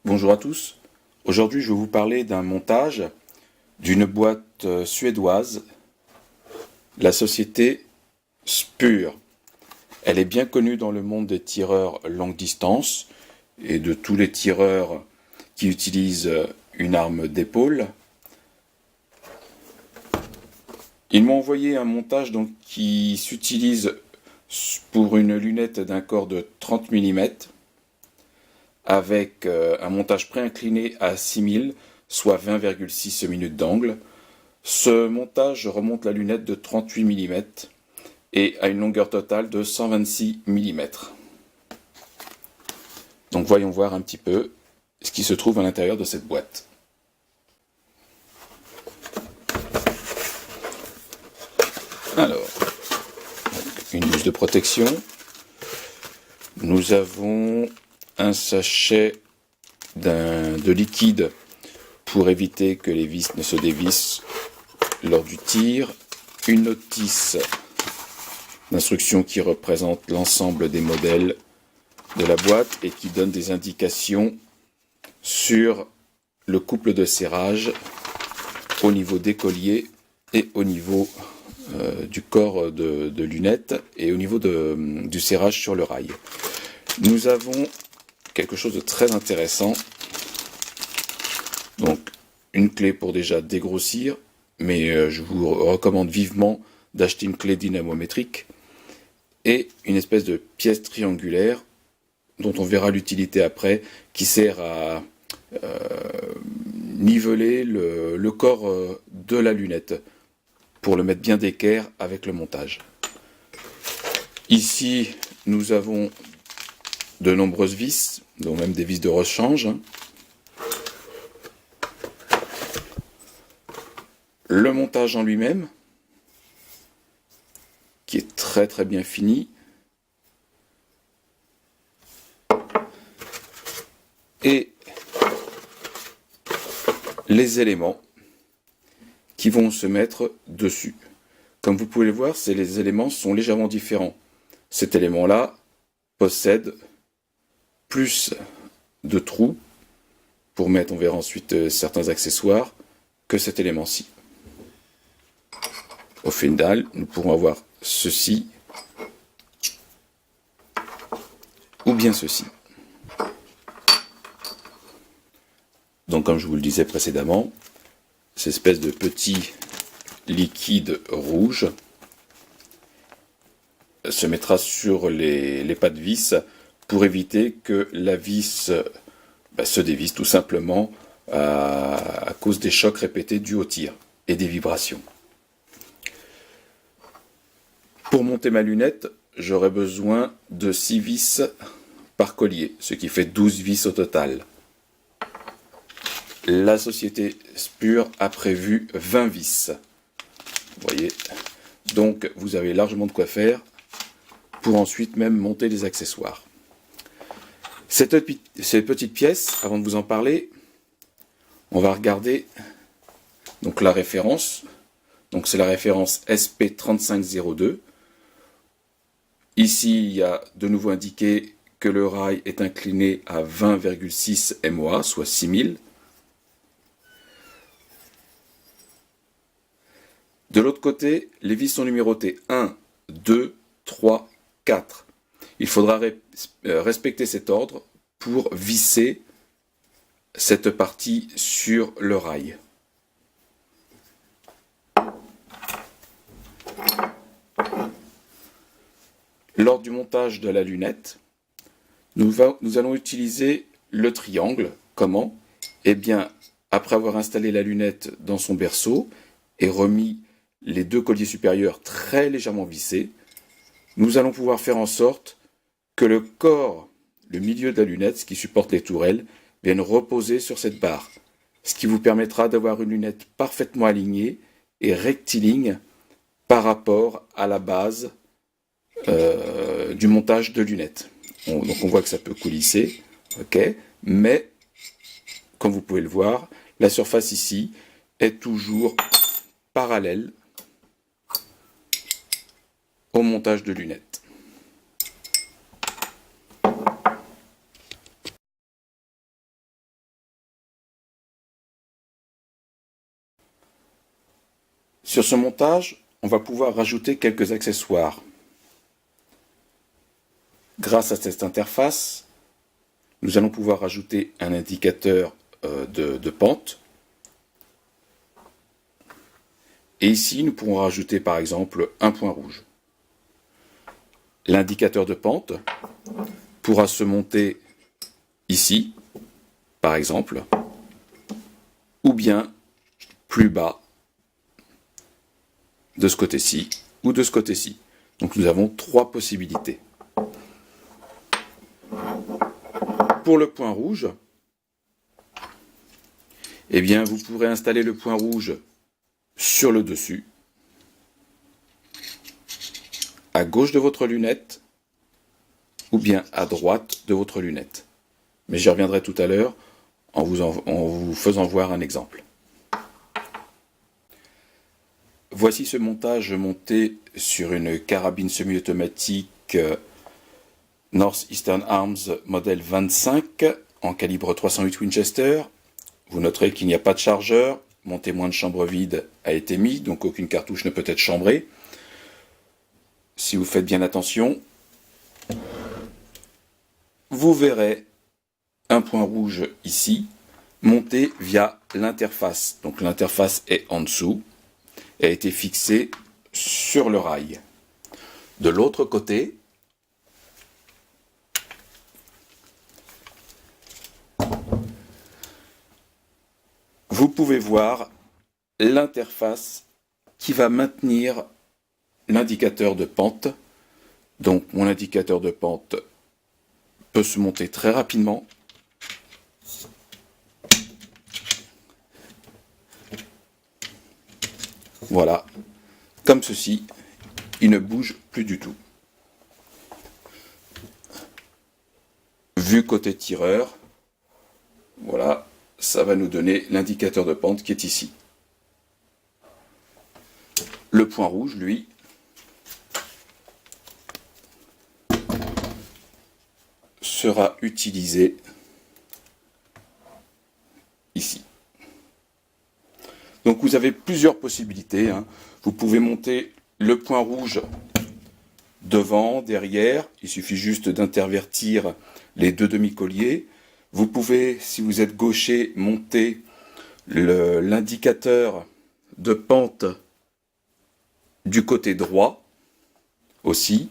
Bonjour à tous. Aujourd'hui, je vais vous parler d'un montage d'une boîte suédoise, la société Spur. Elle est bien connue dans le monde des tireurs longue distance et de tous les tireurs qui utilisent une arme d'épaule. Ils m'ont envoyé un montage qui s'utilise pour une lunette d'un corps de 30 mm avec un montage pré-incliné à 6000, soit 20,6 minutes d'angle. Ce montage remonte la lunette de 38 mm et a une longueur totale de 126 mm. Donc voyons voir un petit peu ce qui se trouve à l'intérieur de cette boîte. Alors, une mousse de protection. Nous avons un sachet de liquide pour éviter que les vis ne se dévissent lors du tir. Une notice d'instruction qui représente l'ensemble des modèles de la boîte et qui donne des indications sur le couple de serrage au niveau des colliers et au niveau du corps de lunettes et au niveau du serrage sur le rail. Nous avons quelque chose de très intéressant. Donc une clé pour déjà dégrossir, mais je vous recommande vivement d'acheter une clé dynamométrique et une espèce de pièce triangulaire dont on verra l'utilité après, qui sert à niveler le corps de la lunette pour le mettre bien d'équerre avec le montage. Ici, nous avons de nombreuses vis, dont même des vis de rechange. Le montage en lui-même, qui est très très bien fini. Et les éléments qui vont se mettre dessus. Comme vous pouvez le voir, les éléments sont légèrement différents. Cet élément-là possède plus de trous pour mettre, on verra ensuite, certains accessoires que cet élément-ci. Au final, nous pourrons avoir ceci ou bien ceci. Donc, comme je vous le disais précédemment, cette espèce de petit liquide rouge se mettra sur les pas de vis pour éviter que la vis se dévisse tout simplement à cause des chocs répétés dus au tir et des vibrations. Pour monter ma lunette, j'aurai besoin de 6 vis par collier, ce qui fait 12 vis au total. La société Spur a prévu 20 vis. Vous voyez, donc vous avez largement de quoi faire pour ensuite même monter les accessoires. Ces petites pièces, avant de vous en parler, on va regarder donc la référence. Donc c'est la référence SP3502. Ici, il y a de nouveau indiqué que le rail est incliné à 20,6 MOA, soit 6000. De l'autre côté, les vis sont numérotées 1, 2, 3, 4. Il faudra respecter cet ordre pour visser cette partie sur le rail. Lors du montage de la lunette, nous allons utiliser le triangle. Comment? Eh bien, après avoir installé la lunette dans son berceau et remis les deux colliers supérieurs très légèrement vissés, nous allons pouvoir faire en sorte que le corps, le milieu de la lunette, ce qui supporte les tourelles, vienne reposer sur cette barre, ce qui vous permettra d'avoir une lunette parfaitement alignée et rectiligne par rapport à la base du montage de lunettes. Donc on voit que ça peut coulisser, ok, mais comme vous pouvez le voir, la surface ici est toujours parallèle au montage de lunettes. Sur ce montage, on va pouvoir rajouter quelques accessoires. Grâce à cette interface, nous allons pouvoir rajouter un indicateur de pente. Et ici, nous pourrons rajouter par exemple un point rouge. L'indicateur de pente pourra se monter ici, par exemple, ou bien plus bas, de ce côté-ci ou de ce côté-ci. Donc nous avons trois possibilités. Pour le point rouge, eh bien vous pourrez installer le point rouge sur le dessus, à gauche de votre lunette, ou bien à droite de votre lunette. Mais j'y reviendrai tout à l'heure en vous faisant voir un exemple. Voici ce montage monté sur une carabine semi-automatique Northeastern Arms modèle 25 en calibre 308 Winchester. Vous noterez qu'il n'y a pas de chargeur, mon témoin de chambre vide a été mis, donc aucune cartouche ne peut être chambrée. Si vous faites bien attention, vous verrez un point rouge ici, monté via l'interface. Donc l'interface est en dessous et a été fixée sur le rail. De l'autre côté, vous pouvez voir l'interface qui va maintenir l'indicateur de pente. Donc mon indicateur de pente peut se monter très rapidement. Voilà, comme ceci, il ne bouge plus du tout. Vue côté tireur, voilà, ça va nous donner l'indicateur de pente qui est ici. Le point rouge, lui, sera utilisé ici. Donc vous avez plusieurs possibilités. Vous pouvez monter le point rouge devant, derrière. Il suffit juste d'intervertir les deux demi-colliers. Vous pouvez, si vous êtes gaucher, monter l'indicateur de pente du côté droit aussi.